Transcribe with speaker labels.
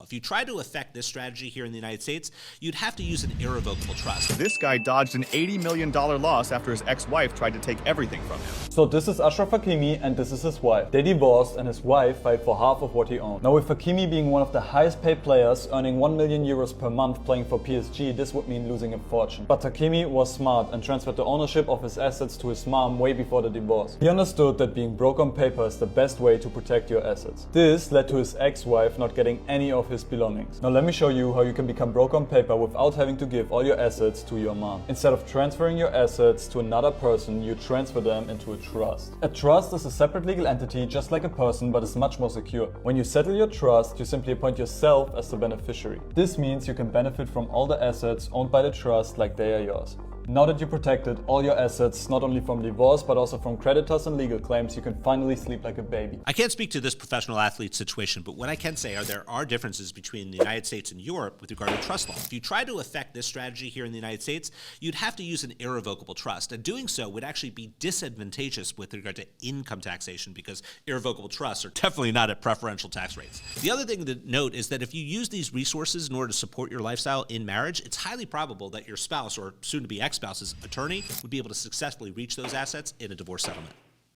Speaker 1: If you try to affect this strategy here in the United States, you'd have to use an irrevocable trust.
Speaker 2: This guy dodged an $80 million loss after his ex-wife tried to take everything from him.
Speaker 3: So this is Ashraf Hakimi and this is his wife. They divorced and his wife filed for half of what he owned. Now with Hakimi being one of the highest paid players, earning 1 million euros per month playing for PSG, this would mean losing a fortune. But Hakimi was smart and transferred the ownership of his assets to his mom way before the divorce. He understood that being broke on paper is the best way to protect your assets. This led to his ex-wife not getting any of his belongings. Now let me show you how you can become broke on paper without having to give all your assets to your mom. Instead of transferring your assets to another person, you transfer them into a trust. A trust is a separate legal entity just like a person, but is much more secure. When you settle your trust, you simply appoint yourself as the beneficiary. This means you can benefit from all the assets owned by the trust like they are yours. Now that you protected all your assets, not only from divorce, but also from creditors and legal claims, you can finally sleep like a baby.
Speaker 1: I can't speak to this professional athlete situation, but what I can say are there are differences between the United States and Europe with regard to trust law. If you try to affect this strategy here in the United States, you'd have to use an irrevocable trust, and doing so would actually be disadvantageous with regard to income taxation because irrevocable trusts are definitely not at preferential tax rates. The other thing to note is that if you use these resources in order to support your lifestyle in marriage, it's highly probable that your spouse or soon-to-be ex-spouse's attorney would be able to successfully reach those assets in a divorce settlement.